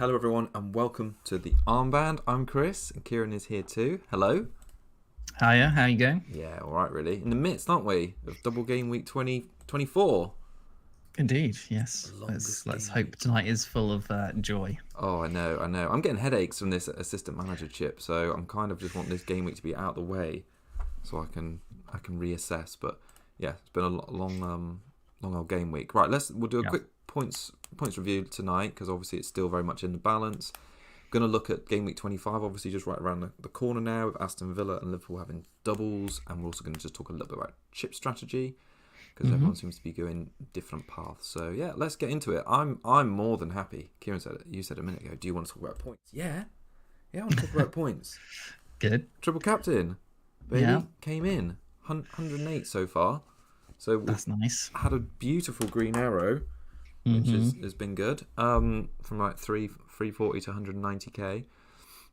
Hello everyone and welcome to the Armband. I'm Chris and Kieran is here too. Hello. Hiya, how you going? Yeah, alright really. In the midst, aren't we, of double game week 2024. Indeed, yes. The Let's longest let's game hope week. tonight is full of joy. Oh, I know. I'm getting headaches from this assistant manager chip, so I'm kind of just want this game week to be out of the way so I can reassess. But yeah, it's been a long old game week. Right, we'll do a Yeah. quick points review tonight because obviously it's still very much in the balance. Going to look at game week 25, obviously just right around the corner now with Aston Villa and Liverpool having doubles, and we're also going to just talk a little bit about chip strategy because everyone seems to be going different paths. So yeah, let's get into it. I'm more than happy. Kieran said it. You said a minute ago. Do you want to talk about points? Yeah, I want to talk about points. Good. Triple captain, baby, Yeah. came in 108 so far. So That's nice. had a beautiful green arrow, which has been good. From like 340 to 190k.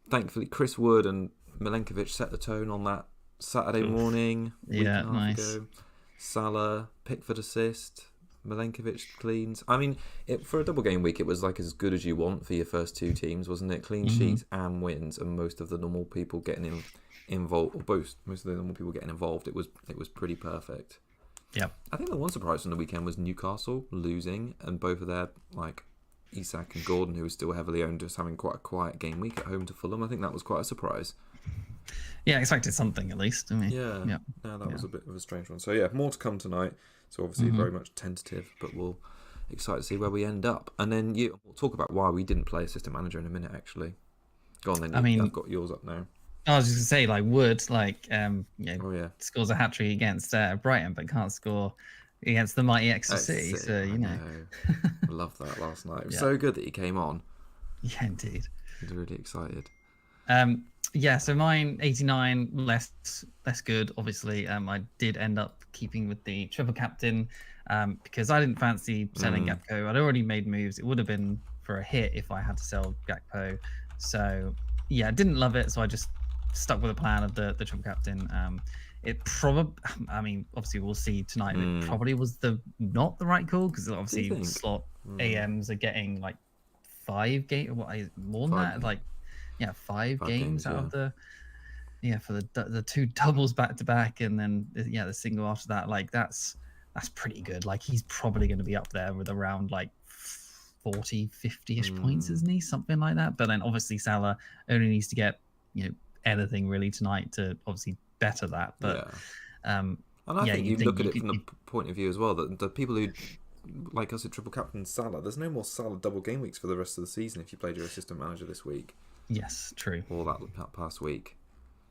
Thankfully, Chris Wood and Milenkovic set the tone on that Saturday morning. Week Yeah, and a half nice. ago. Salah, Pickford assist, Milenkovic cleans. I mean, for a double game week, it was like as good as you want for your first two teams, wasn't it? Clean sheets and wins, and most of the normal people getting involved, or most of the normal people getting involved. It was pretty perfect. Yep. I think the one surprise from the weekend was Newcastle losing, and both of their Isak and Gordon, who was still heavily owned, just having quite a quiet game week at home to Fulham. I think that was quite a surprise. Yeah, expected something at least, didn't we? Yeah, Yeah. no, that was a bit of a strange one. So yeah, more to come tonight. So obviously very much tentative, but we'll excited to see where we end up. And then we'll talk about why we didn't play assistant manager in a minute. Actually, go on then. I mean, I've got yours up now. I was just gonna say, like Wood, Oh yeah, scores a hat trick against Brighton, but can't score against the mighty Exeter City. So I know. I loved that last night. It was Yeah. so good that he came on. Yeah, indeed. I was really excited. Yeah, so mine 89 less good. Obviously, I did end up keeping with the triple captain because I didn't fancy selling Gakpo. I'd already made moves. It would have been for a hit if I had to sell Gakpo. So yeah, didn't love it. So I just stuck with the plan of the triple captain. It probably, I mean, obviously we'll see tonight. It probably was not the right call because obviously slot AMs are getting like 5 games. More than that? Like. Yeah, 5 games out of the for the 2 doubles back to back, and then the single after that. Like that's pretty good. Like he's probably going to be up there with around like 40, 50-ish points, isn't he? Something like that. But then obviously Salah only needs to get anything really tonight to obviously better that. But and I think you look at it from the point of view as well that the people who like us at triple captain Salah, there's no more Salah double game weeks for the rest of the season if you played your assistant manager this week. Yes, true. Or that past week.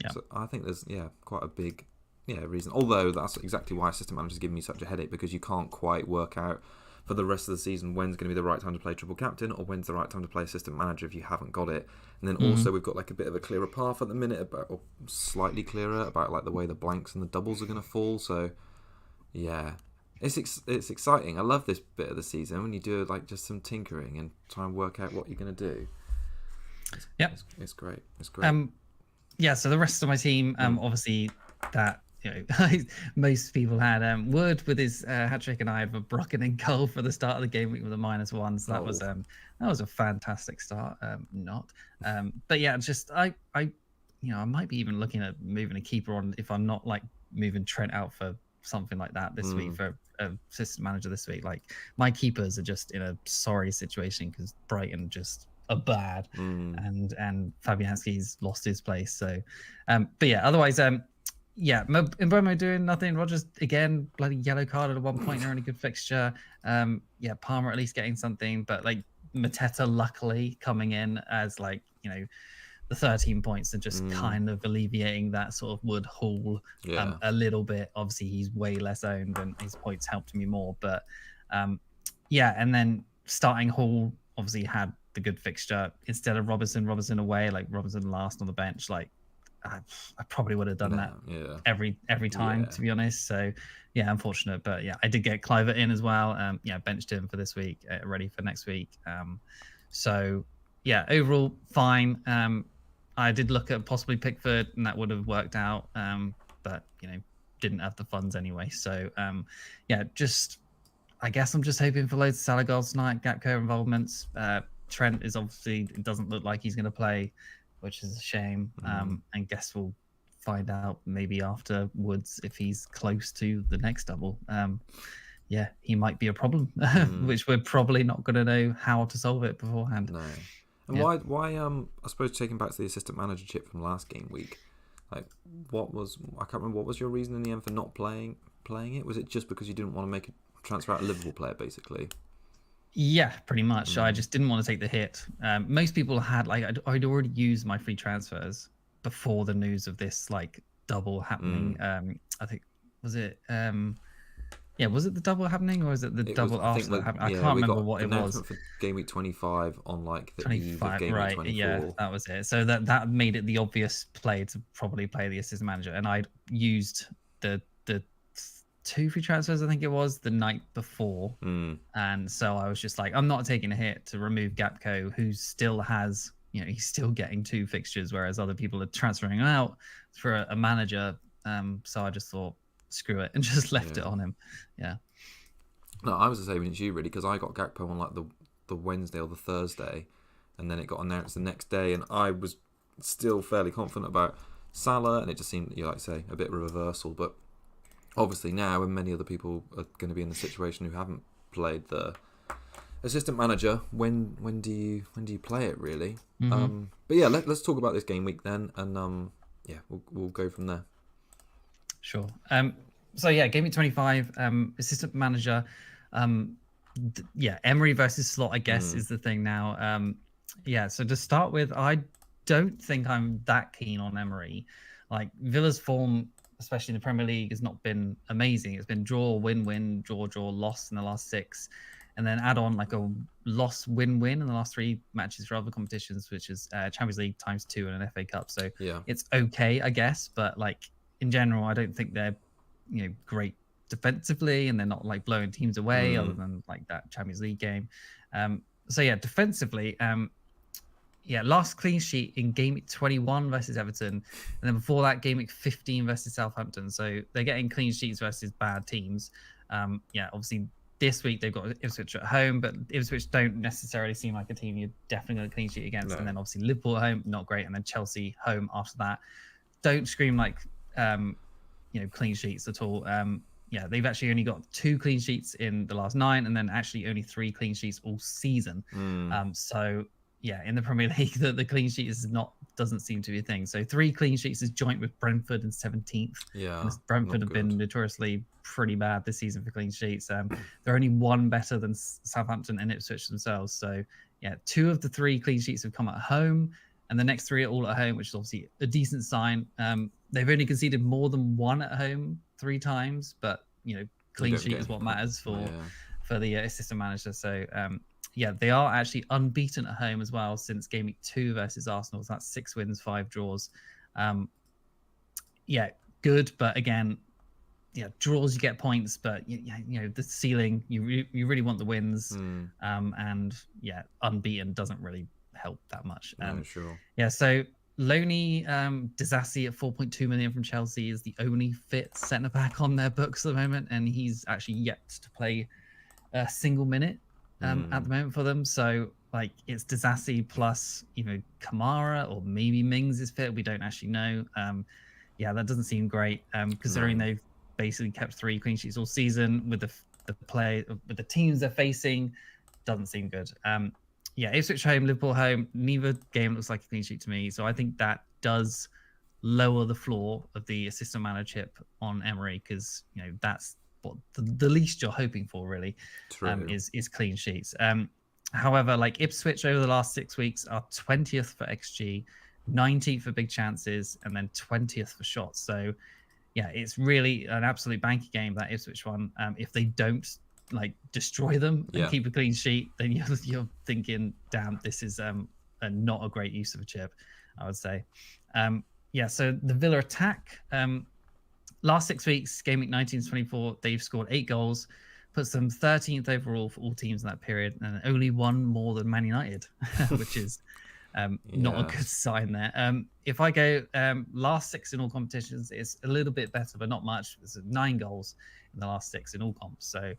Yeah. So I think there's quite a big reason. Although that's exactly why assistant managers give me such a headache because you can't quite work out for the rest of the season when's going to be the right time to play triple captain or when's the right time to play assistant manager if you haven't got it. And then also we've got like a bit of a clearer path at the minute or slightly clearer about like the way the blanks and the doubles are going to fall. So yeah. It's exciting. I love this bit of the season when you do like just some tinkering and try and work out what you're going to do. It's great. It's great. So the rest of my team, obviously that most people had Wood with his hat trick, and I have a Brocken in goal for the start of the game week with a -1. So that was a fantastic start. But yeah, just I might be even looking at moving a keeper on if I'm not like moving Trent out for something like that this week for assistant manager this week. Like my keepers are just in a sorry situation because Brighton just are bad and Fabianski's lost his place. So but yeah, otherwise Mbeumo doing nothing. Rogers again, bloody yellow card at one point, really good fixture. Palmer at least getting something, but like Mateta luckily coming in as like the 13 points and just kind of alleviating that sort of Wood haul a little bit. Obviously he's way less owned and his points helped me more, but and then starting Hall obviously had the good fixture instead of Robertson away, like Robertson last on the bench. Like I probably would have done that every time, to be honest. So yeah, unfortunate, but yeah, I did get Clivert in as well. Benched him for this week, ready for next week. So yeah, overall fine. I did look at possibly Pickford, and that would have worked out, but didn't have the funds anyway. So I guess I'm just hoping for loads of Salah goals tonight, Gakpo involvements. Trent is obviously, it doesn't look like he's going to play, which is a shame. And guess we'll find out maybe afterwards if he's close to the next double. Yeah, he might be a problem, which we're probably not going to know how to solve it beforehand. No. And why I suppose taking back to the assistant manager chip from last game week, like I can't remember, what was your reason in the end for not playing it? Was it just because you didn't want to make a transfer out a Liverpool player, basically? Yeah, pretty much. I just didn't want to take the hit. Most people had, like, I'd already used my free transfers before the news of this like double happening. I think, was it was it the double happening, or is it the double after that happened? I can't remember what it was. For game week 25 on like the 25, eve of game week 24. Yeah, that was it. So that made it the obvious play to probably play the assistant manager, and I'd used the 2 free transfers, I think it was, the night before. And so I was just like, I'm not taking a hit to remove Gapco, who still has, he's still getting 2 fixtures, whereas other people are transferring out for a manager. So I just thought, screw it, and just left it on him. Yeah. No, I was the same as you, really, because I got Gakpo on like the Wednesday or the Thursday, and then it got announced the next day, and I was still fairly confident about Salah, and it just seemed, like I say, a bit of a reversal. But obviously now, and many other people are going to be in the situation who haven't played the assistant manager, when do you play it, really? But yeah, let's talk about this game week then, and we'll go from there. Sure. So yeah, game week 25, assistant manager. Emery versus Slot, I guess, is the thing now. So to start with, I don't think I'm that keen on Emery. Like, Villa's form, especially in the Premier League, has not been amazing. It's been draw, win, draw, loss in the last 6, and then add on like a loss, win in the last 3 matches for other competitions, which is Champions League ×2 and an FA Cup. So it's okay, I guess, but like in general, I don't think they're great defensively, and they're not like blowing teams away other than like that Champions League game. Defensively, last clean sheet in game week 21 versus Everton, and then before that, game week 15 versus Southampton. So they're getting clean sheets versus bad teams. Obviously this week they've got Ipswich at home, but Ipswich don't necessarily seem like a team you're definitely going to clean sheet against. No. And then obviously Liverpool at home, not great, and then Chelsea home after that. Don't scream like clean sheets at all. They've actually only got 2 clean sheets in the last 9, and then actually only 3 clean sheets all season. In the Premier League, the clean sheet doesn't seem to be a thing. So 3 clean sheets is joint with Brentford in 17th. And Brentford have been notoriously pretty bad this season for clean sheets. They're only 1 better than Southampton and Ipswich themselves. So 2 of the 3 clean sheets have come at home, and the next 3 are all at home, which is obviously a decent sign. They've only conceded more than 1 at home 3 times, but clean sheet is what matters for the assistant manager. So they are actually unbeaten at home as well since game week 2 versus Arsenal. So that's 6 wins, 5 draws. Good, but again, draws you get points, but the ceiling, you really want the wins, and unbeaten doesn't really help that much. So Loney Disassi at 4.2 million from Chelsea is the only fit centre back on their books at the moment, and he's actually yet to play a single minute at the moment for them. So like, it's Disassi plus Kamara, or maybe Mings is fit. We don't actually know. That doesn't seem great, considering they've basically kept 3 clean sheets all season with the teams they're facing. Doesn't seem good. Ipswich home, Liverpool home. Neither game looks like a clean sheet to me. So I think that does lower the floor of the assistant manager on Emery, because that's what the least you're hoping for, really, is clean sheets. However, like, Ipswich over the last 6 weeks are 20th for XG, 19th for big chances, and then 20th for shots. So it's really an absolute banky game, that Ipswich one. If they don't destroy them and keep a clean sheet, then you're thinking, damn, this is not a great use of a chip, I would say. So the Villa attack, last 6 weeks, game week 19 to 24, they've scored 8 goals, puts them 13th overall for all teams in that period, and only 1 more than Man United, which is not a good sign there. If I go last 6 in all competitions, it's a little bit better, but not much. There's 9 goals in the last 6 in all comps. So,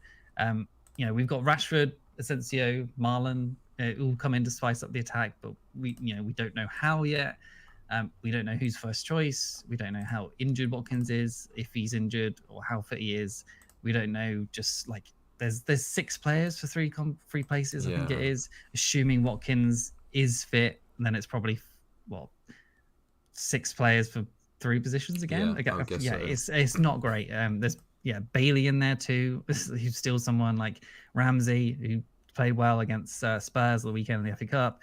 we've got Rashford, Asensio, Marlon, it will come in to spice up the attack, but we don't know how yet. We don't know who's first choice. We don't know how injured Watkins is, if he's injured, or how fit he is. We don't know. Just like there's 6 players for three places, I think it is. Assuming Watkins is fit, and then it's probably 6 players for 3 positions again. It's not great. There's Bailey in there too, who's still someone like Ramsey, who played well against Spurs the weekend in the FA Cup.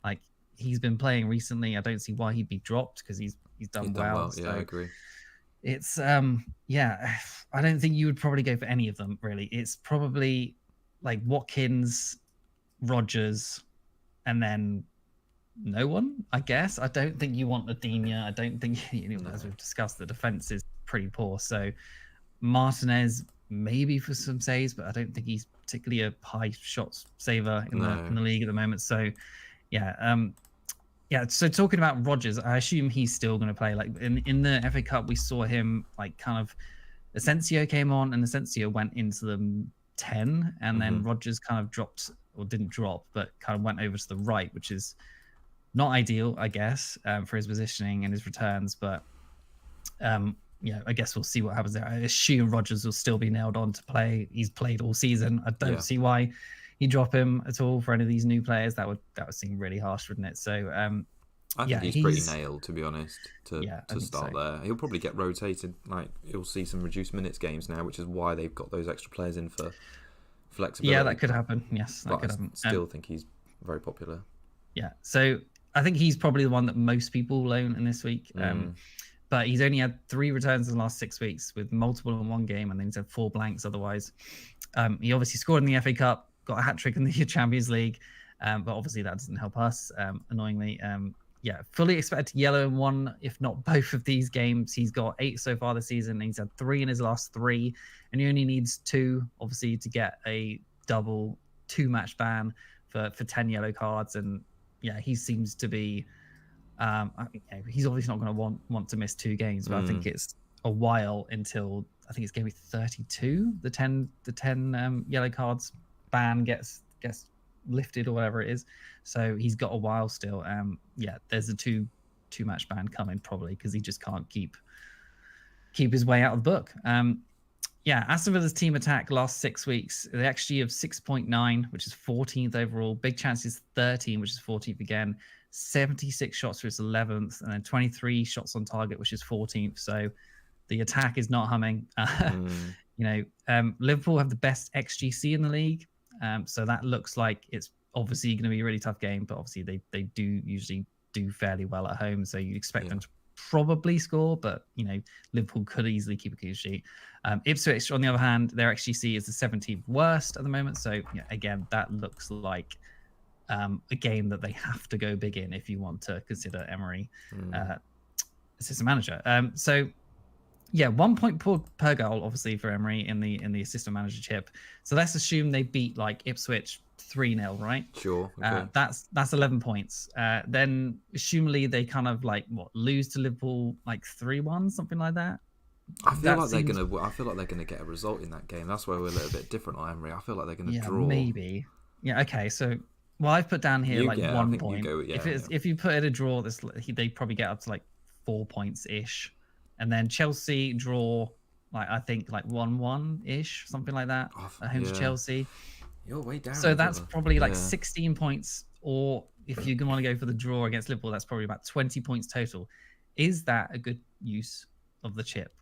Like, he's been playing recently. I don't see why he'd be dropped because he's done well. Yeah, I agree. It's I don't think you would probably go for any of them really. It's probably like Watkins, Rodgers, and then no one, I guess. I don't think you want Adenia. I don't think, as we've discussed, the defense is pretty poor. So Martinez maybe for some saves, but I don't think he's particularly a high shots saver in the league at the moment. So so talking about Rodgers, I assume he's still going to play. Like in the FA Cup, we saw him like kind of Asensio came on and Asensio went into the 10, and then Rodgers kind of dropped, or didn't drop, but kind of went over to the right, which is not ideal, I guess, for his positioning and his returns. But I guess we'll see what happens there. I assume Rodgers will still be nailed on to play. He's played all season. I don't see why you drop him at all for any of these new players. That would seem really harsh, wouldn't it? So I think he's pretty nailed, to be honest, to start there. He'll probably get rotated. Like, he'll see some reduced minutes games now, which is why they've got those extra players in for flexibility. Yeah, that could happen. Yes, that could happen. I still think he's very popular. Yeah, so I think he's probably the one that most people will own in this week. But he's only had 3 returns in the last 6 weeks, with multiple in one game, and then he's had 4 blanks otherwise. He obviously scored in the FA Cup, got a hat-trick in the Champions League, but obviously that doesn't help us, annoyingly. Fully expect yellow in 1, if not both of these games. He's got 8 so far this season, and he's had 3 in his last 3, and he only needs 2, obviously, to get a double 2-match ban for 10 yellow cards. And he seems to be he's obviously not going to want to miss 2 games, but I think it's a while until, I think it's going to be 32, the 10 yellow cards ban gets lifted, or whatever it is. So he's got a while still. There's a 2-match ban coming probably, because he just can't keep his way out of the book. Aston Villa's team attack last 6 weeks, the XG of 6.9, which is 14th overall. Big chances 13, which is 14th again. 76 shots, which is 11th, and then 23 shots on target, which is 14th. So the attack is not humming. Liverpool have the best XGC in the league. So that looks like it's obviously going to be a really tough game, but obviously they do usually do fairly well at home. So you expect them to probably score, but Liverpool could easily keep a clean sheet. Ipswich, on the other hand, their XGC is the 17th worst at the moment. So again, that looks like a game that they have to go big in if you want to consider Emery assistant manager. 1 point per goal, obviously, for Emery in the assistant manager chip. So let's assume they beat like Ipswich 3-0, right? Sure. Okay. That's 11 points. Then assumably they kind of lose to Liverpool like 3-1, something like that. I feel like they're gonna get a result in that game. That's where we're a little bit different on Emery. I feel like they're gonna draw. Maybe. Yeah. Okay. So. Well, I've put down here 1 point. If you put it a draw, they probably get up to like 4 points ish, and then Chelsea draw I think 1-1 ish, something like that at home to Chelsea. You're way down. So that's probably 16 points, or if you want to go for the draw against Liverpool, that's probably about 20 points total. Is that a good use of the chip?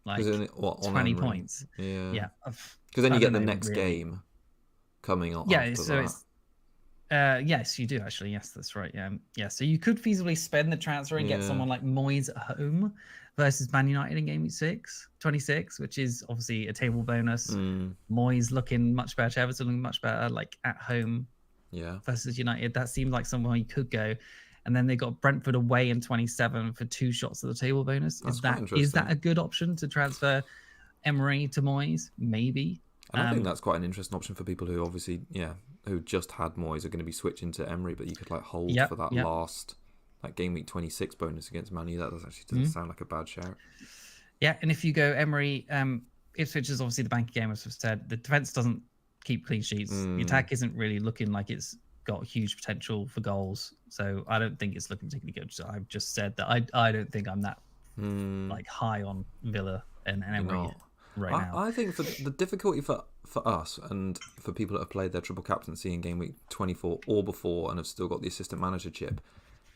20 points. Yeah. Because then you get the next game coming on. Yeah. So it's. Yes, you do actually. Yes, that's right. Yeah. So you could feasibly spend the transfer and get someone like Moyes at home versus Man United in game week 26, which is obviously a table bonus. Moyes looking much better, Everton looking much better, at home. Yeah. Versus United, that seemed like somewhere you could go. And then they got Brentford away in 27 for 2 shots of the table bonus. Is that a good option to transfer Emery to Moyes? Maybe. And I think that's quite an interesting option for people who obviously, who just had Moyes, are going to be switching to Emery, but you could hold for that last game week 26 bonus against Man U. That doesn't sound like a bad shout. Yeah, and if you go Emery, Ipswich is obviously the banking game, as I've said. The defense doesn't keep clean sheets. The attack isn't really looking like it's got huge potential for goals. So I don't think it's looking particularly good. So I've just said that I don't think I'm that like high on Villa and Emery right now. I think for the difficulty for us and for people that have played their triple captaincy in game week 24 or before and have still got the assistant manager chip,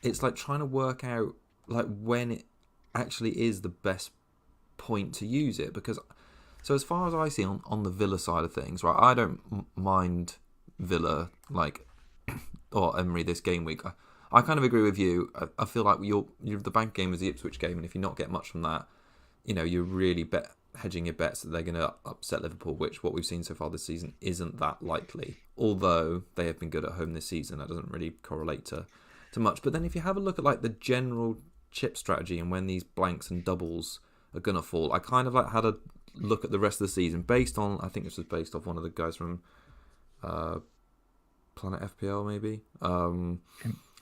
it's like trying to work out like when it actually is the best point to use it. Because so as far as I see on the Villa side of things, right, I don't mind Villa like or Emery this game week. I kind of agree with you. I feel like you're the bank game is the Ipswich game, and if you not get much from that, you're really hedging your bets that they're going to upset Liverpool, which what we've seen so far this season isn't that likely. Although they have been good at home this season, that doesn't really correlate to much. But then if you have a look at like the general chip strategy and when these blanks and doubles are going to fall, I kind of like had a look at the rest of the season based on, I think this was based off one of the guys from Planet FPL maybe.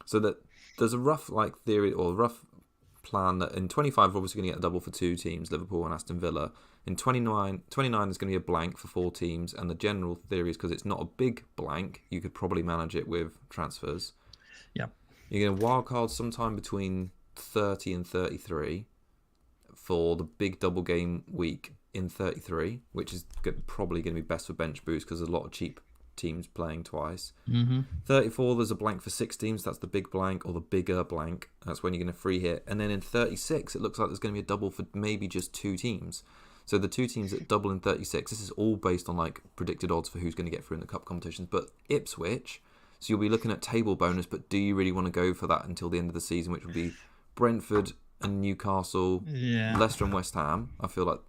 So that there's a rough like theory or rough plan that in 25 we're obviously going to get a double for two teams, Liverpool and Aston Villa. In 29 is going to be a blank for four teams, and the general theory is because it's not a big blank, you could probably manage it with transfers. Yeah. You're going to wildcard sometime between 30 and 33 for the big double game week in 33, which is probably going to be best for bench boost because there's a lot of cheap teams playing twice. 34, there's a blank for 6 teams. That's the big blank or the bigger blank. That's when you're going to free hit. And then in 36, it looks like there's going to be a double for maybe just 2 teams. So the 2 teams that double in 36, this is all based on like predicted odds for who's going to get through in the cup competitions. But Ipswich, so you'll be looking at table bonus, but do you really want to go for that until the end of the season, which will be Brentford and Newcastle, Leicester and West Ham? I feel like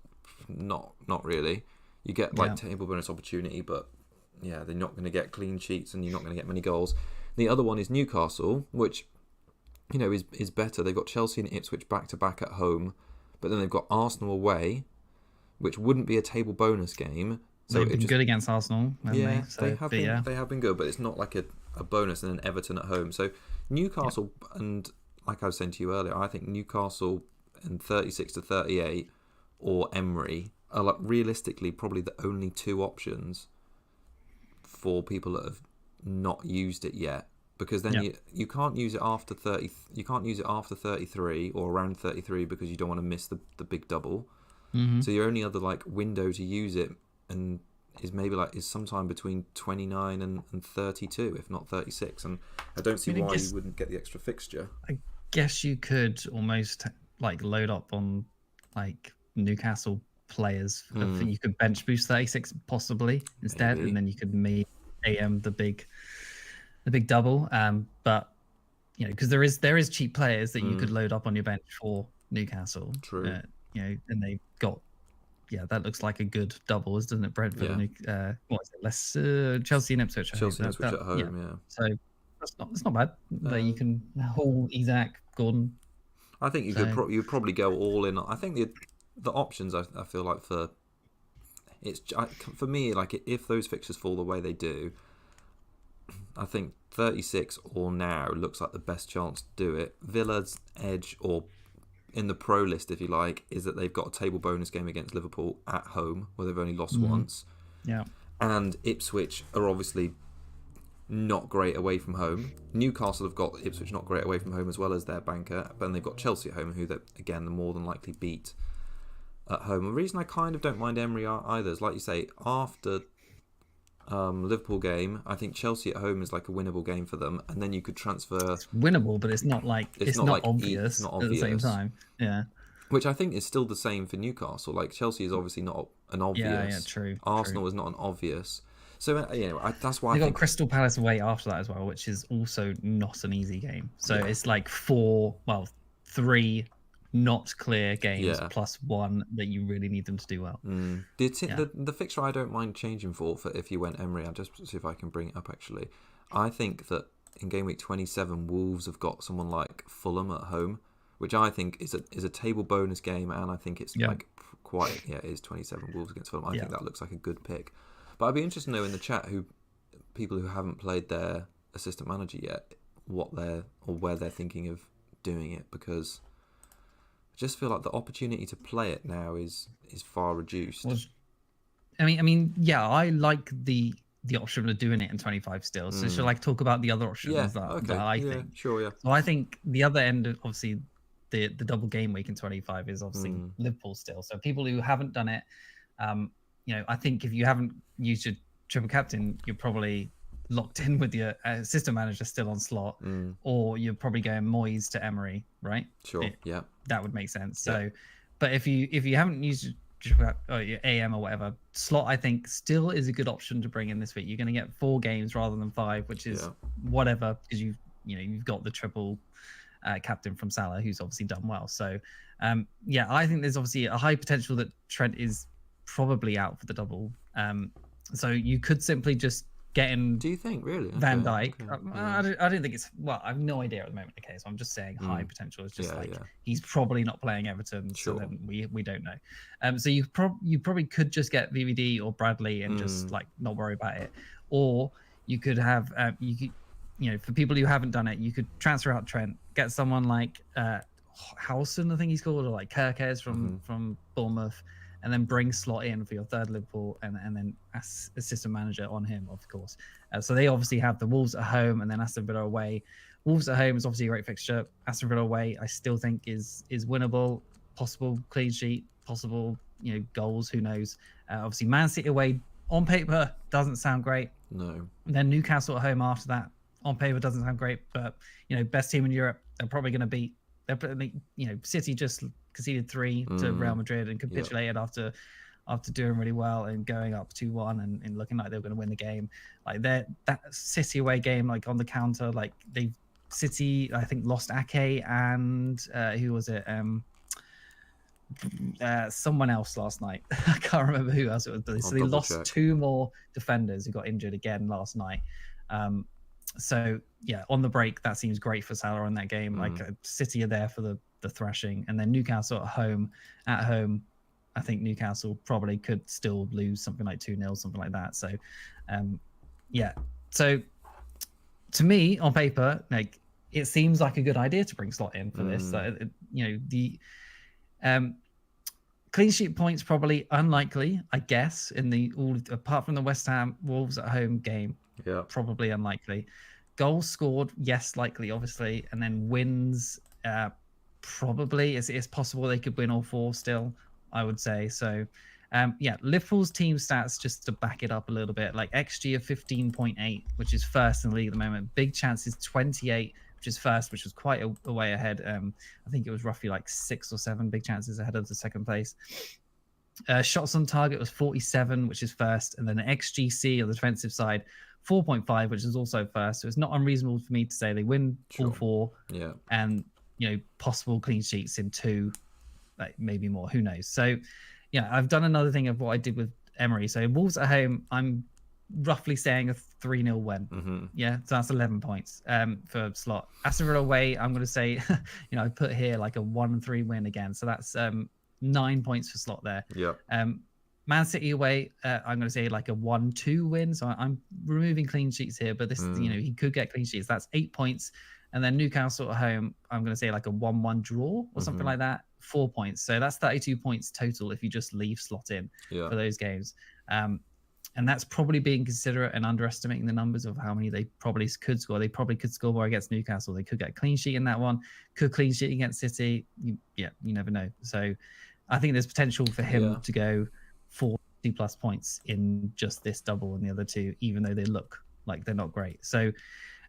not really. You get like table bonus opportunity, but yeah, they're not going to get clean sheets and you're not going to get many goals. The other one is Newcastle, which is better. They've got Chelsea and Ipswich back to back at home, but then they've got Arsenal away, which wouldn't be a table bonus game. So they've been good against Arsenal, haven't they? So, they have been good, but it's not like a bonus. And then Everton at home. So Newcastle, and like I was saying to you earlier, I think Newcastle in 36 to 38 or Emery are like realistically probably the only 2 options for people that have not used it yet, because then you can't use it after 30. You can't use it after 33 or around 33 because you don't want to miss the big double. So your only other like window to use it and is sometime between 29 and 32, if not 36. And I don't see why you wouldn't get the extra fixture. I guess you could almost like load up on like Newcastle players. You could bench boost 36 possibly instead, and then you could maybe AM the big double. But because there is cheap players that you could load up on your bench for Newcastle. True. And they've got that looks like a good double, doesn't it? Brentford and what is it? Less Chelsea and Ipswich. Chelsea and Ipswich at home, So that's not bad. You can haul Isaac, Gordon. I think you'd probably go all in. I think the options I feel like for me, like if those fixtures fall the way they do, I think 36 or now looks like the best chance to do it. Villa's edge, or in the pro list if you like, is that they've got a table bonus game against Liverpool at home where they've only lost once. Yeah. And Ipswich are obviously not great away from home. Newcastle have got Ipswich not great away from home as well as their banker, but then they've got Chelsea at home, who again, the more than likely beat at home. The reason I kind of don't mind Emery either is, like you say, after Liverpool game, I think Chelsea at home is like a winnable game for them, and then you could transfer. It's winnable, but it's not like it's not obvious at the same time. Yeah. Which I think is still the same for Newcastle. Like Chelsea is obviously not an obvious. Yeah, true. Arsenal is not an obvious. So that's why they got Crystal Palace away after that as well, which is also not an easy game. So it's like 3 not clear games plus 1 that you really need them to do well. The fixture I don't mind changing for if you went Emery. I'll just see if I can bring it up actually. I think that in game week 27, Wolves have got someone like Fulham at home, which I think is a table bonus game, and I think it's like quite it is 27 Wolves against Fulham. I think that looks like a good pick. But I'd be interested to know in the chat people who haven't played their assistant manager yet, where they're thinking of doing it, because I just feel like the opportunity to play it now is far reduced. I mean, I like the the option of doing it in 25 still. So shall I talk about the other options that I think? Sure, yeah. So I think the other end of obviously the double game week in 25 is obviously Liverpool still. So people who haven't done it, I think if you haven't used your triple captain, you're probably locked in with your system manager still on slot, or you're probably going Moyes to Emery, right? Sure, yeah. That would make sense. So, but if you haven't used your AM or whatever slot, I think still is a good option to bring in this week. You're going to get 4 games rather than 5, which is whatever, because you've got the triple captain from Salah, who's obviously done well. So, I think there's obviously a high potential that Trent is probably out for the double. So you could simply just get in. Do you think really? Van Dijk? I don't think it's. Well, I have no idea at the moment. Okay, so I'm just saying high potential. It's just he's probably not playing Everton, so then we don't know. So you probably could just get VVD or Bradley and just like not worry about it, or you could have for people who haven't done it, you could transfer out Trent, get someone like Howson, I think he's called, or like Kirkes from Bournemouth, and then bring Slot in for your third Liverpool, and then assistant manager on him, of course. So they obviously have the Wolves at home and then Aston Villa away. Wolves at home is obviously a great fixture. Aston Villa away, I still think is winnable. Possible clean sheet, possible goals. Who knows? Obviously, Man City away on paper doesn't sound great. No. And then Newcastle at home after that on paper doesn't sound great, but best team in Europe. They're probably going to beat. City just conceded 3 to Real Madrid and capitulated after doing really well and going up 2-1 and looking like they were going to win the game. Like that City away game, like on the counter, like City I think lost Ake and who was it? Someone else last night. I can't remember who else it was. So they lost 2 more defenders who got injured again last night. So on the break, that seems great for Salah in that game. Like City are there for the thrashing, and then Newcastle at home. I think Newcastle probably could still lose something like 2-0, something like that. So, So to me, on paper, like it seems like a good idea to bring Slot in for this. The clean sheet points probably unlikely, I guess. Apart from the West Ham Wolves at home game. Probably unlikely. Goals scored, yes, likely, obviously, and then wins, probably. It's possible they could win all 4 still, I would say. So, Liverpool's team stats, just to back it up a little bit, like XG of 15.8, which is first in the league at the moment. Big chances 28, which is first, which was quite a way ahead. I think it was roughly like 6 or 7 big chances ahead of the second place. Shots on target was 47, which is first, and then the XGC on the defensive side 4.5, which is also first. So it's not unreasonable for me to say they win all 4, and possible clean sheets in 2, like maybe more. Who knows? So I've done another thing of what I did with Emery. So Wolves at home, I'm roughly saying a 3-0 win. So that's 11 points for Slot. Aston Villa away, I'm going to say I put here like a 1-3 win again. So that's 9 points for Slot there. Man City away, I'm going to say like a 1-2 win. So I'm removing clean sheets here, but this, he could get clean sheets. That's 8 points. And then Newcastle at home, I'm going to say like a 1-1 draw or something like that. 4 points. So that's 32 points total if you just leave Slot in for those games. And that's probably being considerate and underestimating the numbers of how many they probably could score. They probably could score more against Newcastle. They could get a clean sheet in that one. Could clean sheet against City. You never know. So I think there's potential for him to go 40+ points in just this double and the other 2, even though they look like they're not great. So,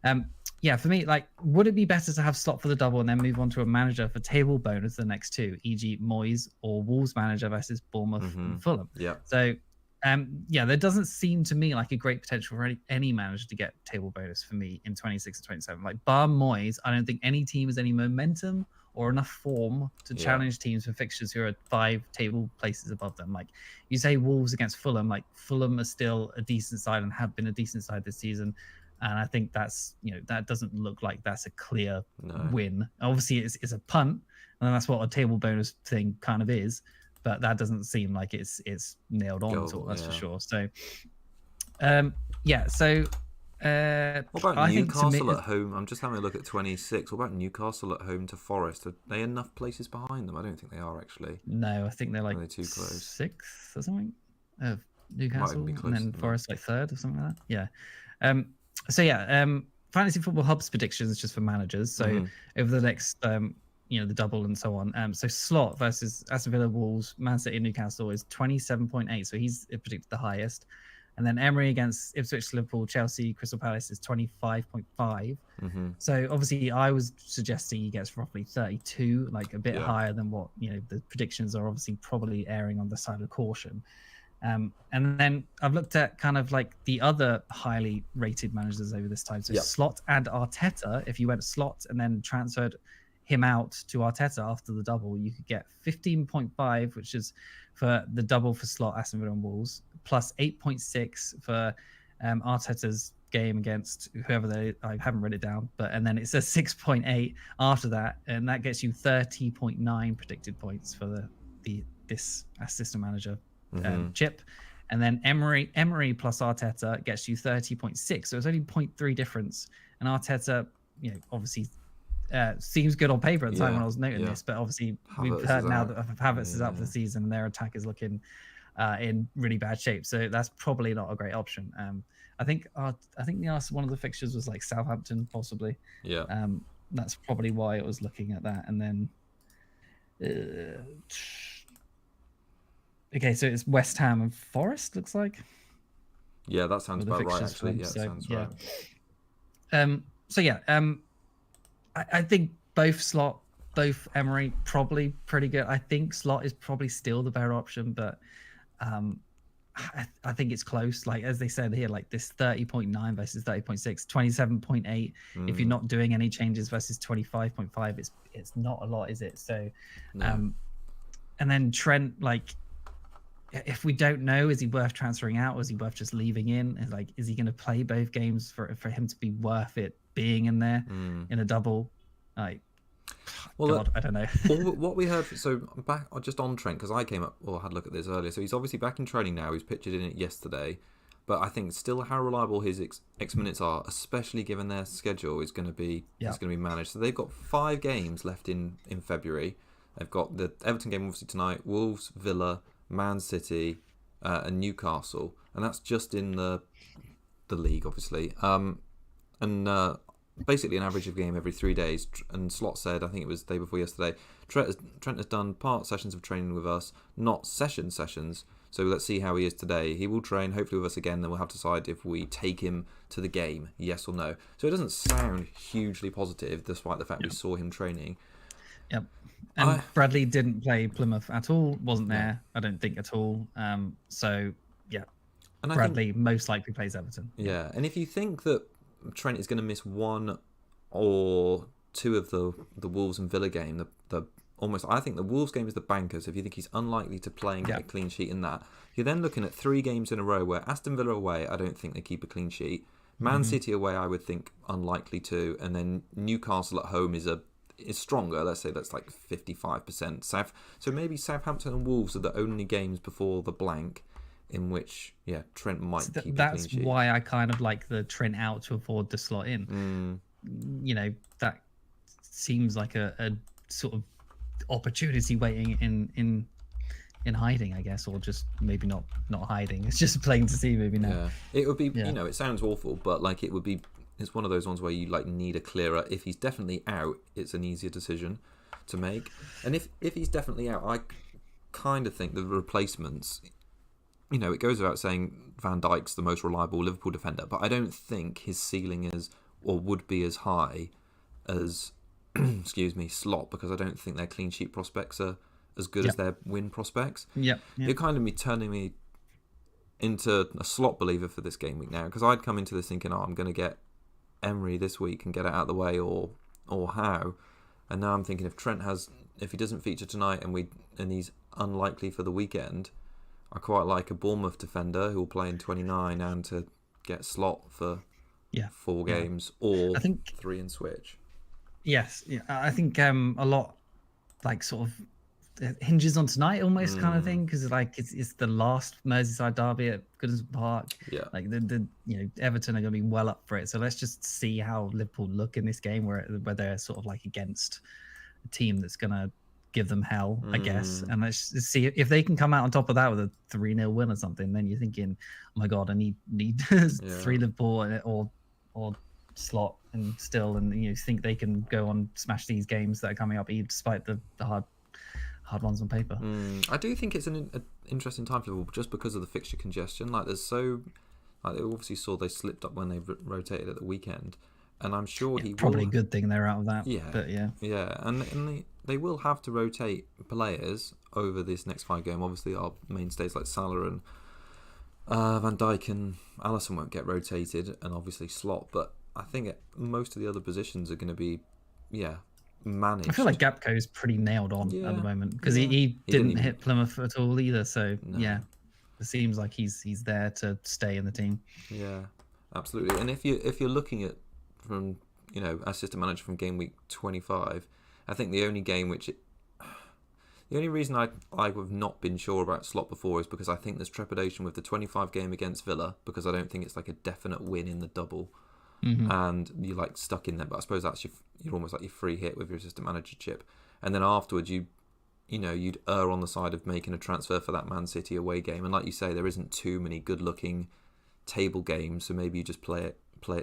for me, like, would it be better to have Slot for the double and then move on to a manager for table bonus the next 2, e.g. Moyes or Wolves manager versus Bournemouth and Fulham? So, there doesn't seem to me like a great potential for any manager to get table bonus for me in 26 and 27. Like, bar Moyes, I don't think any team has any momentum or enough form to challenge teams for fixtures who are 5 table places above them. Like you say, Wolves against Fulham, like Fulham are still a decent side and have been a decent side this season. And I think that's, that doesn't look like that's a clear win. Obviously it's a punt, and that's what a table bonus thing kind of is, but that doesn't seem like it's nailed on at all, that's for sure. So, what about Newcastle at home? I'm just having a look at 26. What about Newcastle at home to Forest? Are they enough places behind them? I don't think they are, actually. No, I think they're like too close. 6th or something. Newcastle, be and close then than Forest like third or something like that. Yeah. So yeah, fantasy football hubs predictions just for managers. So over the next, the double and so on. So Slot versus Aston Villa, Wolves, Man City, Newcastle is 27.8. So he's predicted the highest. And then Emery against Ipswich, Liverpool, Chelsea, Crystal Palace is 25.5. So obviously I was suggesting he gets roughly 32, like a bit higher than what, the predictions are obviously probably erring on the side of caution. And then I've looked at kind of like the other highly rated managers over this time. So Slot and Arteta, if you went Slot and then transferred him out to Arteta after the double, you could get 15.5, which is for the double for Slot, Aston Villa and Wolves, plus 8.6 for Arteta's game against whoever I haven't written it down, and then it says 6.8 after that, and that gets you 30.9 predicted points for this assistant manager chip. And then Emery plus Arteta gets you 30.6. So it's only 0.3 difference. And Arteta, obviously seems good on paper at the time when I was noting this, but obviously we've heard now that Havertz is out for the season and their attack is looking in really bad shape. So that's probably not a great option. I think one of the fixtures was like Southampton, possibly. Yeah. That's probably why it was looking at that. And then okay, so it's West Ham and Forest, looks like. Yeah, that sounds about right, actually. Yeah, sounds right. So yeah, I think both Emery, probably pretty good. I think Slot is probably still the better option, but I think it's close. Like, as they said here, like this 30.9 versus 30.6, 27.8. If you're not doing any changes versus 25.5, it's not a lot, is it? So, and then Trent, like, if we don't know, is he worth transferring out or is he worth just leaving in? And like, is he going to play both games for him to be worth it being in there in a double? Like, God, I don't know. What we heard, so back just on Trent, because I came up or had a look at this earlier. So he's obviously back in training now. He's pictured in it yesterday, but I think still how reliable his X minutes are, especially given their schedule, is going to be managed. So they've got 5 games left in February. They've got the Everton game obviously tonight, Wolves, Villa, Man City, and Newcastle, and that's just in the league, obviously. Basically an average of game every 3 days. And Slot said, I think it was the day before yesterday, Trent has done part sessions of training with us, not sessions. So let's see how he is today. He will train hopefully with us again, then we'll have to decide if we take him to the game, yes or no. So it doesn't sound hugely positive, despite the fact we saw him training. Yep. And Bradley didn't play Plymouth at all, wasn't there, I don't think at all. So, yeah. And Bradley most likely plays Everton. Yeah, and if you think that Trent is going to miss 1 or 2 of the Wolves and Villa game, I think the Wolves game is the banker. So if you think he's unlikely to play and get a clean sheet in that, you're then looking at 3 games in a row where Aston Villa away, I don't think they keep a clean sheet. Man City away, I would think unlikely to, and then Newcastle at home is stronger. Let's say that's like 55%. So maybe Southampton and Wolves are the only games before the blank in which, Trent might keep a clean sheet. That's why I kind of like the Trent out to avoid the slot in. That seems like a sort of opportunity waiting in hiding, I guess, or just maybe not hiding. It's just plain to see maybe now. Yeah, it would be. It sounds awful, but like it would be. It's one of those ones where you like need a clearer. If he's definitely out, it's an easier decision to make. And if he's definitely out, I kind of think the replacements. It goes without saying Van Dijk's the most reliable Liverpool defender, but I don't think his ceiling is or would be as high as Slot, because I don't think their clean sheet prospects are as good as their win prospects. You're kind of turning me into a Slot believer for this game week now, because I'd come into this thinking, I'm going to get Emery this week and get it out of the way, or how, and now I'm thinking if he doesn't feature tonight and he's unlikely for the weekend, I quite like a Bournemouth defender who will play in 29 and to get Slot for 4 games, or I think 3 and switch. Yes, I think a lot like sort of hinges on tonight almost kind of thing, because like it's the last Merseyside derby at Goodison Park. Like the Everton are going to be well up for it. So let's just see how Liverpool look in this game where they're sort of like against a team that's going to give them hell, I guess. And let's see if they can come out on top of that with a 3-0 win or something. Then you're thinking, oh my god, I need 3 Liverpool or slot and still, and you think they can go on smash these games that are coming up, despite the hard ones on paper. I do think it's an interesting time for Liverpool just because of the fixture congestion. Like they obviously saw they slipped up when they rotated at the weekend, and I'm sure probably a good thing they're out of that. And they will have to rotate players over this next 5 game. Obviously, our mainstays like Salah and Van Dijk and Alisson won't get rotated, and obviously Slot. But I think most of the other positions are going to be managed. I feel like Gapco's pretty nailed on at the moment because he didn't hit Plymouth at all either. So it seems like he's there to stay in the team. Yeah, absolutely. And if you're looking at from assistant manager from game week 25, I think the only reason I have not been sure about Slot before is because I think there's trepidation with the 25 game against Villa, because I don't think it's like a definite win in the double. And you're like stuck in there. But I suppose that's you're almost like your free hit with your assistant manager chip. And then afterwards, you'd err on the side of making a transfer for that Man City away game. And like you say, there isn't too many good-looking table games, so maybe you just play it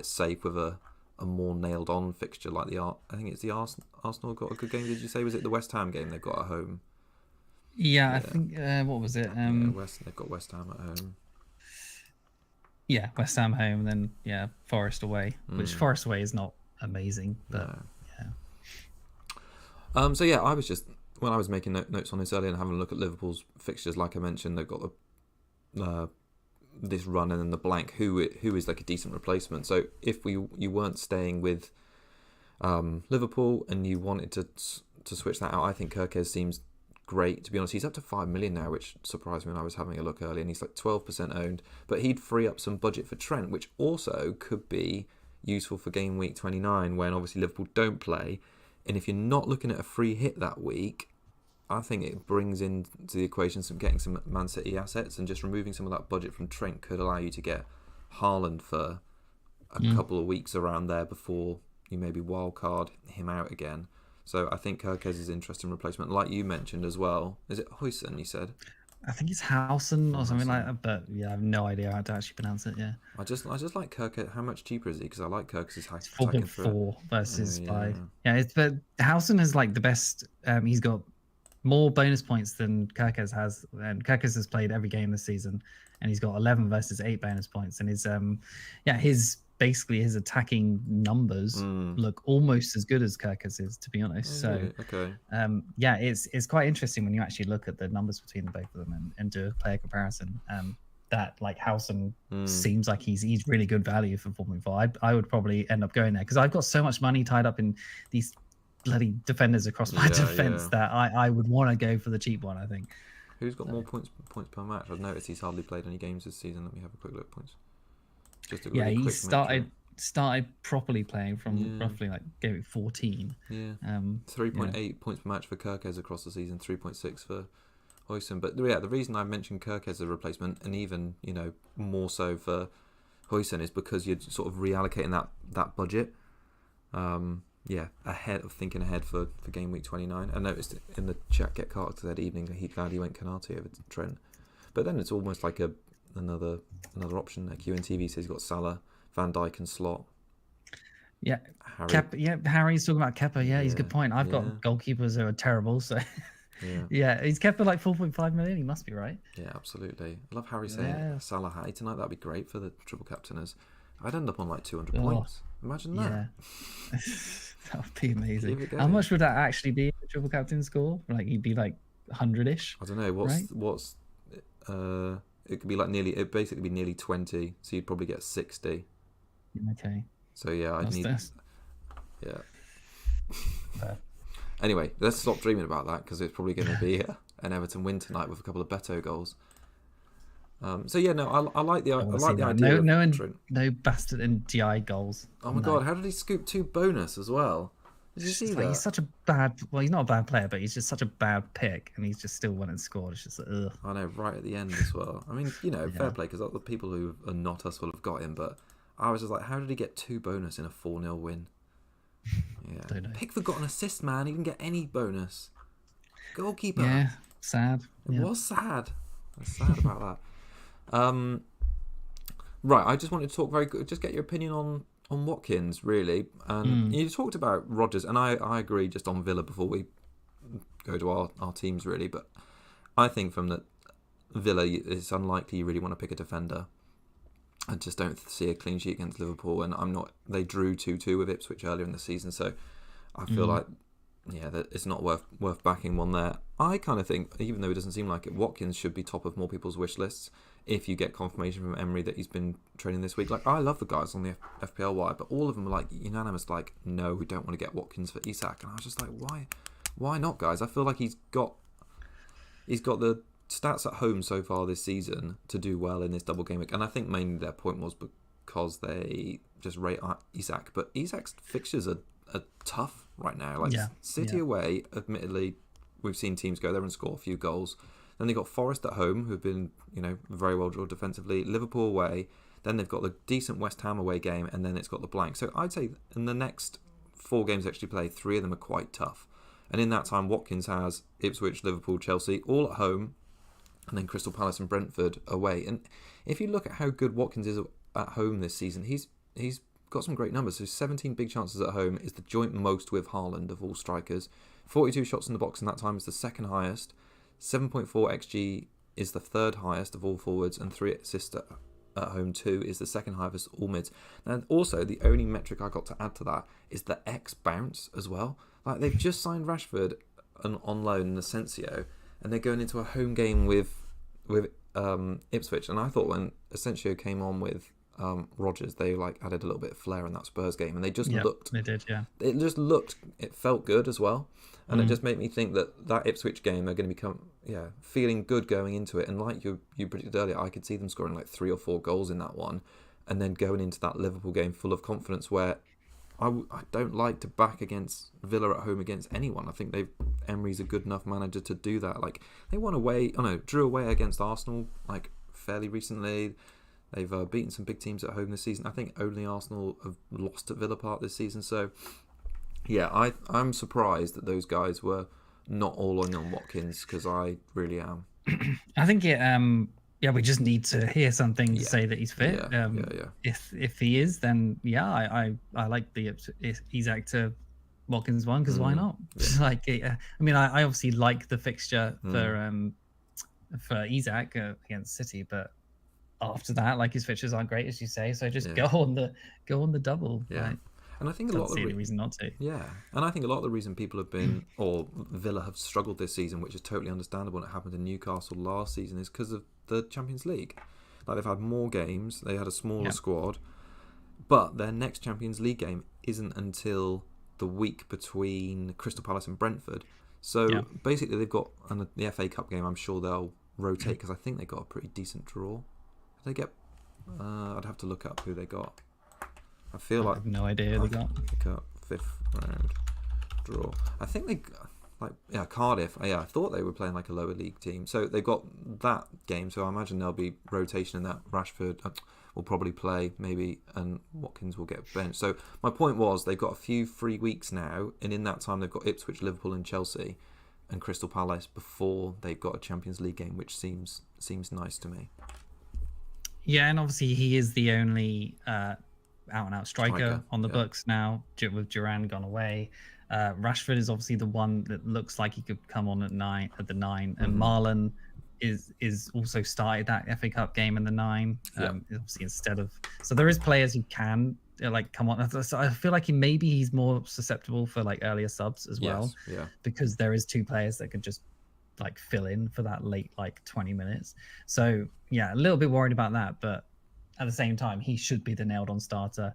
safe with a more nailed on fixture like I think it's the Arsenal got a good game. Did you say was it the West Ham game they've got at home? Yeah, I think what was it? They've got West Ham at home. Yeah, West Ham home, and then Forest away, which Forest away is not amazing, but So I was just when I was making notes on this earlier and having a look at Liverpool's fixtures, like I mentioned, they've got this run and then the blank. Who is like a decent replacement? So if you weren't staying with Liverpool and you wanted to switch that out, I think Kirkez seems great, to be honest. He's up to 5 million now, which surprised me when I was having a look earlier, and he's like 12% owned, but he'd free up some budget for Trent, which also could be useful for game week 29 when obviously Liverpool don't play. And if you're not looking at a free hit that week, I think it brings into the equation getting some Man City assets, and just removing some of that budget from Trent could allow you to get Haaland for a couple of weeks around there before you maybe wildcard him out again. So I think Kirkez is an interesting replacement, like you mentioned as well. Is it Huysen, you said? I think it's Hausen or something like that, but I have no idea how to actually pronounce it. Yeah, I just like Kirkez. How much cheaper is he? Because I like Kirkez's hack. 4.4 versus 5. Yeah, but Hausen is like the best. He's got more bonus points than Kirkez has, and Kirkez has played every game this season, and he's got 11 versus 8 bonus points, and his attacking numbers look almost as good as Kirkez's, to be honest. It's quite interesting when you actually look at the numbers between the both of them and do a player comparison. That like Hausen seems like he's really good value for 4.4. I would probably end up going there because I've got so much money tied up in these bloody defenders across my defense that I would want to go for the cheap one, I think. Who's got more points per match? I've noticed he's hardly played any games this season. Let me have a quick look at points. Just a really quick started properly playing from roughly like game week 14. 3.8 points per match for Kirkez across the season, 3.6 for Huysen. But the reason I mentioned Kirkez as a replacement, and even more so for Huysen, is because you're sort of reallocating that budget. Ahead for game week 29. I noticed in the chat, Get Carter that evening that he's glad he went Canate over to Trent. But then it's almost like another option. Like QNTV says he's got Salah, Van Dijk and Slot. Yeah, Harry's talking about Kepa. Yeah, he's a good point. I've got goalkeepers who are terrible, so he's Kepa like 4.5 million. He must be right. Yeah, absolutely. I love Harry saying Salah Harry tonight. That'd be great for the triple captainers. I'd end up on like 200 points. Imagine that. Yeah. That would be amazing. How much would that actually be a triple captain score? Like you'd be like 100-ish. I don't know. What's it could be like it'd basically be nearly 20, so you'd probably get 60. Okay. So Anyway, let's stop dreaming about that because it's probably going to be an Everton win tonight with a couple of Beto goals. I like the idea. No bastard NGI goals. Oh my god, how did he scoop 2 bonus as well? Did you see that? He's such a bad. Well, he's not a bad player, but he's just such a bad pick, and he's just still went and scored. It's just ugh. I know, right at the end as well. I mean, fair play because the people who are not us will have got him, but I was just like, how did he get 2 bonus in a 4-0 win? Yeah, Pickford got an assist, man. He didn't get any bonus. Goalkeeper. Yeah, sad. It was sad. I was sad about that. Right, I just wanted to talk just get your opinion on Watkins, really. And you talked about Rodgers, and I agree just on Villa before we go to our teams, really. But I think from that Villa, it's unlikely you really want to pick a defender. I just don't see a clean sheet against Liverpool, and they drew 2-2 with Ipswich earlier in the season, so I feel like that it's not worth backing one there. I kind of think, even though it doesn't seem like it, Watkins should be top of more people's wish lists if you get confirmation from Emery that he's been training this week. Like, I love the guys on the FPL wire, but all of them are like unanimous, like, no, we don't want to get Watkins for Isak, and I was just like, why not, guys? I feel like he's got the stats at home so far this season to do well in this double game week, and I think mainly their point was because they just rate Isak, but Isak's fixtures are tough right now. Like City away, admittedly, we've seen teams go there and score a few goals. Then they've got Forest at home, who've been very well drilled defensively. Liverpool away, then they've got the decent West Ham away game, and then it's got the blank. So I'd say in the next 4 games actually play, 3 of them are quite tough. And in that time, Watkins has Ipswich, Liverpool, Chelsea, all at home, and then Crystal Palace and Brentford away. And if you look at how good Watkins is at home this season, he's got some great numbers. So 17 big chances at home is the joint most with Haaland of all strikers. 42 shots in the box in that time is the second highest. 7.4 XG is the third highest of all forwards, and 3 assists at home too is the second highest all mids. And also, the only metric I got to add to that is the X bounce as well. Like, they've just signed Rashford on loan in Asensio, and they're going into a home game with Ipswich. And I thought when Asensio came on with Rodgers, they added a little bit of flair in that Spurs game, and they just looked. They did, yeah. It felt good as well, and it just made me think that Ipswich game they're going to become feeling good going into it. And like you predicted earlier, I could see them scoring 3 or 4 goals in that one, and then going into that Liverpool game full of confidence where. I don't like to back against Villa at home against anyone. I think Emery's a good enough manager to do that. Like, they drew away against Arsenal fairly recently. They've beaten some big teams at home this season. I think only Arsenal have lost at Villa Park this season. So, yeah, I'm surprised that those guys were not all on Watkins, because I really am. I think we just need to hear something to say that he's fit. If he is, then I like the Isak to Watkins one, because why not? I mean, I obviously like the fixture for Isak against City, but after that, his fixtures aren't great, as you say. So just go on the double. Yeah. And I think a lot of the reason not to. Yeah, and I think a lot of the reason people have been, or Villa have struggled this season, which is totally understandable, and it happened in Newcastle last season, is because of the Champions League. They've had more games, they had a smaller squad, but their next Champions League game isn't until the week between Crystal Palace and Brentford. So basically, they've got the FA Cup game. I'm sure they'll rotate, because I think they got a pretty decent draw. They get. I'd have to look up who they got. I have no idea who they got. 5th round draw. I think they Cardiff. I thought they were playing a lower league team. So they've got that game. So I imagine there'll be rotation in that. Rashford will probably play maybe, and Watkins will get benched. So my point was, they've got a few free weeks now, and in that time they've got Ipswich, Liverpool, and Chelsea, and Crystal Palace before they've got a Champions League game, which seems nice to me. Yeah, and obviously he is the only out-and-out striker on the books now, with Duran gone away. Rashford is obviously the one that looks like he could come on at the 9, and Marlon is also started that FA Cup game in the 9. Obviously instead of, so there is players who can come on. So I feel like he's more susceptible for earlier subs as well, because there is 2 players that could just fill in for that late 20 minutes. So a little bit worried about that, but at the same time, he should be the nailed-on starter.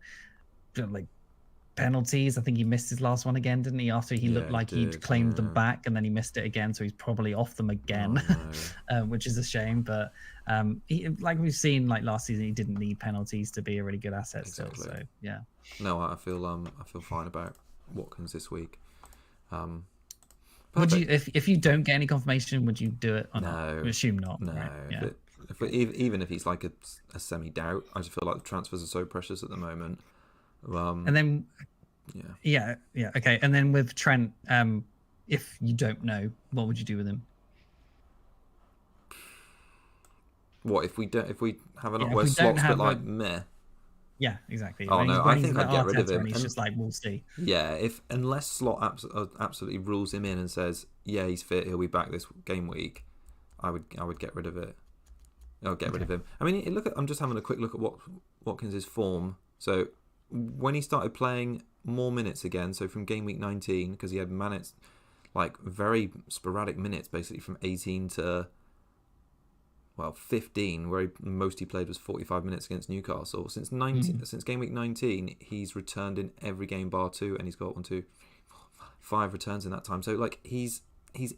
Penalties, I think he missed his last one again, didn't he? After he looked like he'd claimed them back, and then he missed it again, so he's probably off them again, which is a shame. But we've seen last season, he didn't need penalties to be a really good asset still. So yeah. No, I feel fine about Watkins this week. Would you, if you don't get any confirmation, would you do it or not? I assume not. No. Right? Yeah. Even if he's a semi-doubt, I just feel like the transfers are so precious at the moment. And then, okay. And then with Trent, if you don't know, what would you do with him? What if we have an Yeah, if where we don't slots a bit have like a meh? yeah, exactly. Oh no, I When he's think with I'd get rid of Arteta him. and he's And just like, we'll see. yeah, if unless Slot absolutely rules him in and says, yeah, he's fit, he'll be back this game week, I would get rid of it. I'll get rid of him. I mean, I'm just having a quick look at Watkins' form. So when he started playing more minutes again, so from game week 19, because he had minutes, like very sporadic minutes, basically from 18 to 15, where most he played was 45 minutes against Newcastle. Since game week 19, he's returned in every game bar 2, and he's got 5 returns in that time. So like he's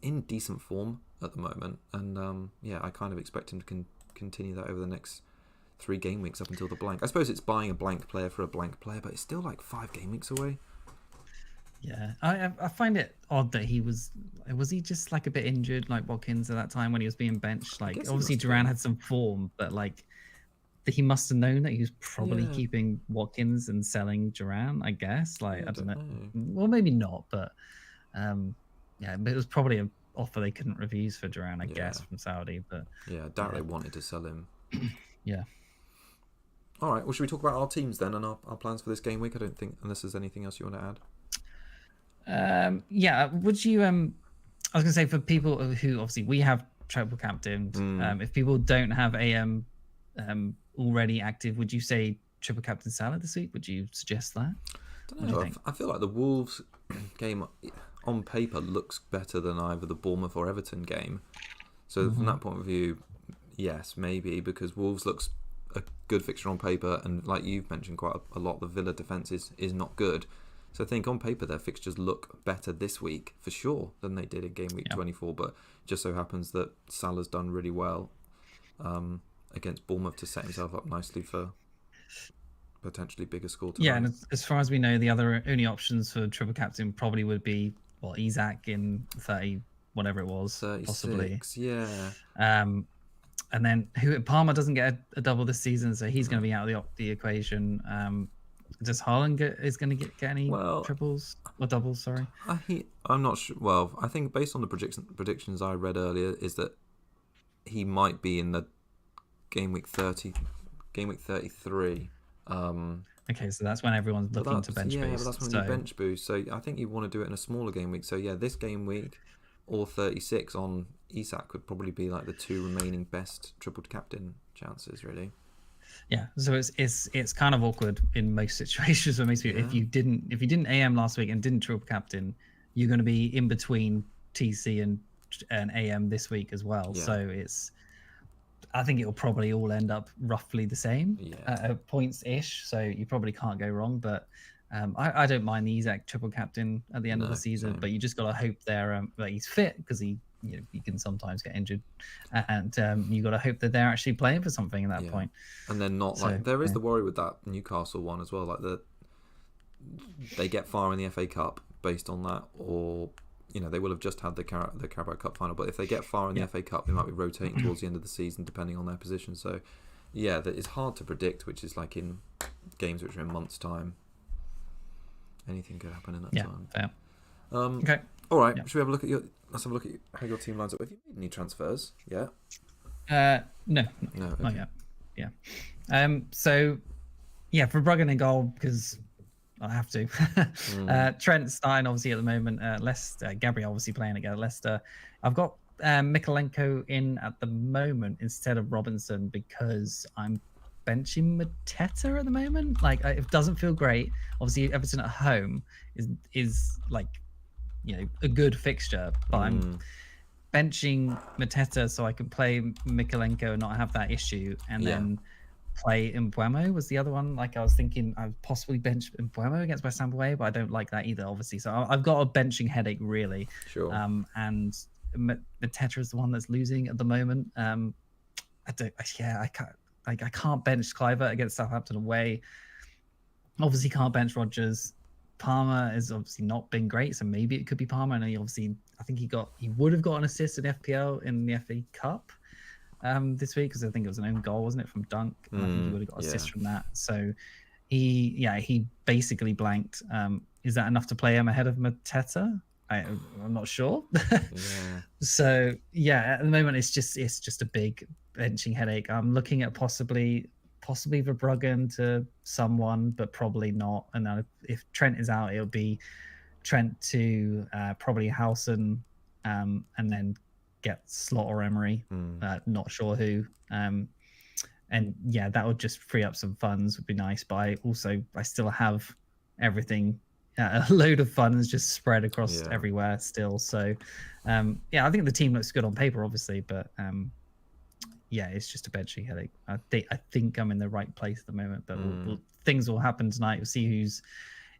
in decent form at the moment, and yeah, I kind of expect him to continue that over the next 3 game weeks up until the blank. I suppose it's buying a blank player for a blank player, but it's still like 5 game weeks away. Yeah, I find it odd that he was he just like a bit injured, like Watkins at that time when he was being benched. Like obviously Duran had some form, but like he must have known that he was probably keeping Watkins and selling Duran. I guess, like I don't know. Well, maybe not, but yeah, but it was probably an offer they couldn't refuse for Duran, I guess, from Saudi. But yeah, I doubt they wanted to sell him. Yeah. All right. Well, should we talk about our teams then and our plans for this game week? I don't think, unless there's anything else you want to add. Yeah, would you I was gonna say, for people who obviously we have triple captained, if people don't have AM already active, would you say triple captain Salah this week? Would you suggest that? I don't know. I feel like the Wolves game on paper looks better than either the Bournemouth or Everton game. So from that point of view, yes, maybe, because Wolves looks a good fixture on paper, and like you've mentioned quite a lot, the Villa defence is not good. So I think on paper their fixtures look better this week for sure than they did in game week 24. But just so happens that Salah's done really well against Bournemouth to set himself up nicely for potentially bigger score tonight. Yeah, and as far as we know, the other only options for triple captain probably would be Isak in 30, whatever it was, 36, possibly. Yeah. And then Palmer doesn't get a double this season, so he's going to be out of the equation. Does Haaland going to get any triples or doubles? Sorry, I'm not sure. Well, I think based on the predictions I read earlier, is that he might be in the game week 33. Okay, so that's when everyone's looking to bench boost. Yeah, but that's when you bench boost. So I think you want to do it in a smaller game week. So yeah, this game week or 36 on Isak would probably be like the 2 remaining best triple captain chances, really. Yeah, so it's kind of awkward in most situations for most people. If you didn't AM last week and didn't triple captain, you're going to be in between TC and AM this week as well. Yeah. So I think it'll probably all end up roughly the same points ish. So you probably can't go wrong. But I don't mind the Isak triple captain at the end of the season, but you just got to hope that he's fit, because he can sometimes get injured, and you got to hope that they're actually playing for something at that point. And then not there is the worry with that Newcastle one as well, like they get far in the FA Cup based on that, or they will have just had the Carabao Cup final, but if they get far in the FA Cup, they might be rotating towards the end of the season depending on their position. So yeah, that is hard to predict, which is like in games which are in months' time. Anything could happen in that time. Fair. Okay. All right. Should we have a look at let's have a look at how your team lines up. Have you made any transfers yet? No, okay. Not yet. Yeah. So yeah, for Bruggen in goal, because I have to. Trent Stein obviously at the moment. Leicester, Gabriel obviously playing against Leicester. I've got Mikolenko in at the moment instead of Robinson, because I'm benching Mateta at the moment. Like, it doesn't feel great. Obviously, Everton at home is like, a good fixture, but I'm benching Mateta so I can play Mikolenko and not have that issue, and then play Mbeumo was the other one. Like, I was thinking I'd possibly bench Mbeumo against West Ham away, but I don't like that either, obviously. So I've got a benching headache, really. Sure. And Mateta is the one that's losing at the moment. I can't bench Cliver against Southampton away. Obviously can't bench Rodgers. Palmer has obviously not been great, so maybe it could be Palmer. And I think he would have got an assist in FPL in the FA Cup this week, because I think it was an own goal, wasn't it, from Dunk? And I think he would have got assist from that. So he basically blanked. Is that enough to play him ahead of Mateta? I'm not sure. Yeah. So yeah, at the moment it's just a big benching headache. I'm looking at possibly Verbruggen to someone, but probably not. And then if Trent is out, it'll be Trent to probably Howson, and then get Slot or Emery. Not sure who. And yeah, that would just free up some funds. Would be nice. But I still have everything. A load of funds just spread across everywhere still. So, yeah, I think the team looks good on paper, obviously, but yeah, it's just a benching headache. I think I'm in the right place at the moment, but things will happen tonight. We'll see who's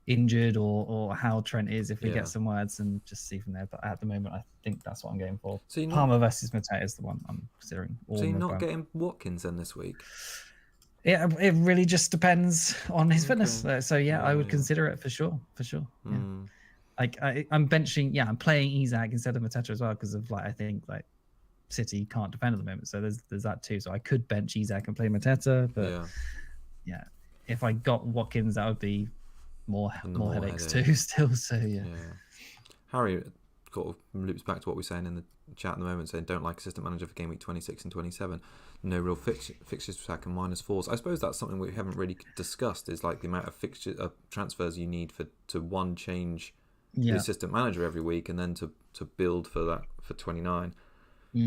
injured or how Trent is if we get some words and just see from there. But at the moment, I think that's what I'm going for. So Palmer versus Mateta is the one I'm considering. So you're not getting Watkins then this week? Yeah, it really just depends on his fitness. So yeah, I would consider it for sure. Yeah. Like I'm benching. Yeah, I'm playing Isak instead of Mateta as well because of I think City can't defend at the moment. So there's that too. So I could bench Isak and play Mateta, but yeah, if I got Watkins, that would be more headaches too. Still, so yeah. Harry sort of loops back to what we're saying in the chat at the moment, saying don't like assistant manager for game week 26 and 27. No real fixtures to attack and -4s. I suppose that's something we haven't really discussed. Is like the amount of transfers you need to one change the assistant manager every week, and then to build for that for 29. But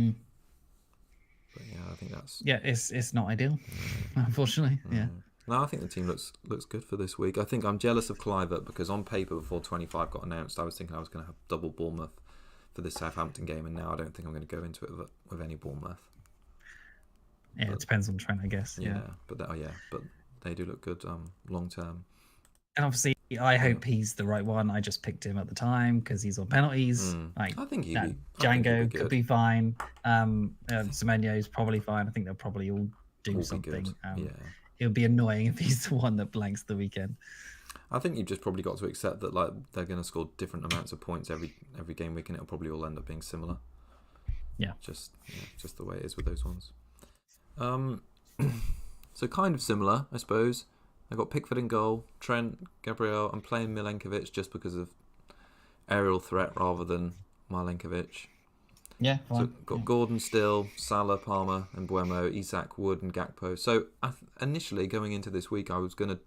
yeah, I think that's it's not ideal, unfortunately. Yeah. No, I think the team looks good for this week. I think I'm jealous of Clivert because on paper before 25 got announced, I was thinking I was going to have double Bournemouth for this Southampton game, and now I don't think I'm going to go into it with any Bournemouth. Yeah, it depends on Trent, I guess. But they do look good long term. And obviously, I hope he's the right one. I just picked him at the time because he's on penalties. I think Django could be fine. Semenyo's probably fine. I think they'll probably all do something. It would be annoying if he's the one that blanks the weekend. I think you've just probably got to accept that they're going to score different amounts of points every game week, and it'll probably all end up being similar. Yeah, just the way it is with those ones. So kind of similar, I suppose. I got Pickford in goal, Trent, Gabriel. I'm playing Milenkovic just because of aerial threat rather than Milenkovic. Yeah, fine. So got Gordon still, Salah, Palmer, and Buemo, Isak, Wood, and Gakpo. So initially going into this week, I was going to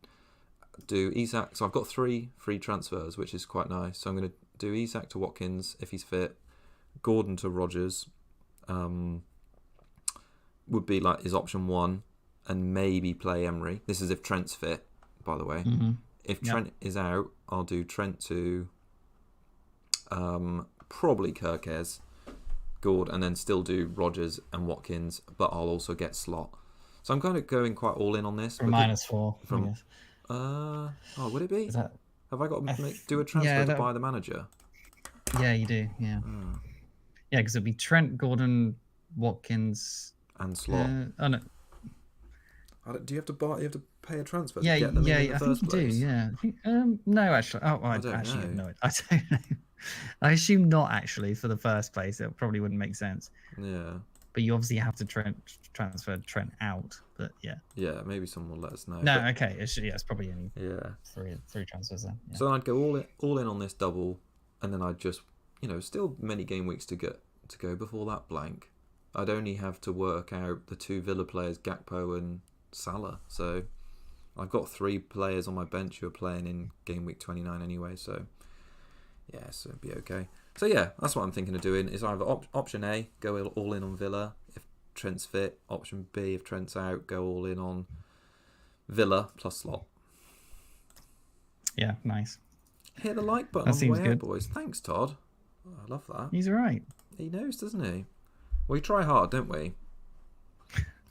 do Isak. So I've got 3 free transfers, which is quite nice. So I'm going to do Isak to Watkins if he's fit, Gordon to Rodgers. Would be is option 1, and maybe play Emery. This is if Trent's fit, by the way. If Trent is out, I'll do Trent to probably Kirkes, Gord, and then still do Rodgers and Watkins, but I'll also get Slot. So I'm kind of going quite all in on this. From -4, I guess. Would it be? Have I got to do a transfer to buy the manager? Yeah, you do. Yeah. Yeah, because it'll be Trent, Gordon, Watkins, and Slot. No. Do you have to pay a transfer to get them in the first place? Yeah, I think, no, actually. I don't know. I don't know. I assume not, actually, for the first place. It probably wouldn't make sense. Yeah. But you obviously have to transfer Trent out. But yeah. Yeah, maybe someone will let us know. No, okay. It's probably only 3 transfers then. Yeah. So I'd go all in on this double, and then I'd just, still many game weeks to go before that blank. I'd only have to work out the 2 Villa players, Gakpo and Salah. So I've got 3 players on my bench who are playing in game week 29 anyway. So yeah, so it'd be okay. So yeah, that's what I'm thinking of doing. Is either option A, go all in on Villa if Trent's fit. Option B, if Trent's out, go all in on Villa plus Slot. Yeah, nice. Hit the like button on the way out, boys. Thanks, Todd. Oh, I love that. He's right. He knows, doesn't he? We try hard, don't we?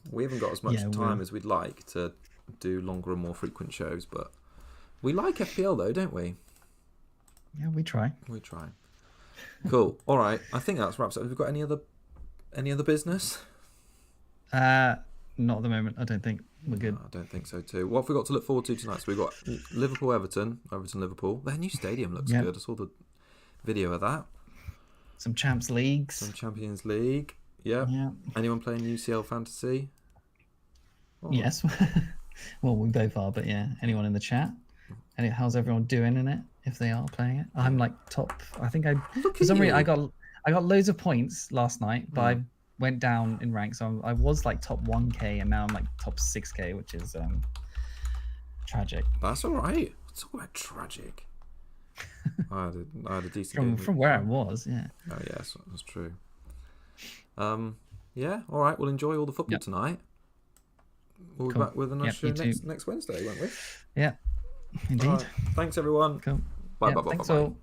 We haven't got as much time as we'd like to do longer and more frequent shows, but we like FPL though, don't we? Yeah, we try. We try. Cool. All right. I think that's wraps up. Have we got any other business? Not at the moment. I don't think we're good. I don't think so too. What have we got to look forward to tonight? So we've got Liverpool-Everton, Everton-Liverpool. Their new stadium looks good. I saw the video of that. Some Champions Leagues. Some Champions League. Yeah. Anyone playing UCL Fantasy? Yes. Well, we both are, but yeah. Anyone in the chat? And how's everyone doing in it if they are playing it? I'm like top. I think Look for at some reason you. I got loads of points last night, but I went down in rank. So I was like top 1k, and now I'm like top 6k, which is tragic. That's all right. It's all right. Tragic. I had a decent from where I was, yeah. Oh yes, that's true. Yeah. All right. We'll enjoy all the football tonight. We'll be back with another show next Wednesday, won't we? Yeah. Indeed. Right. Thanks everyone. Cool. Bye. Thanks all.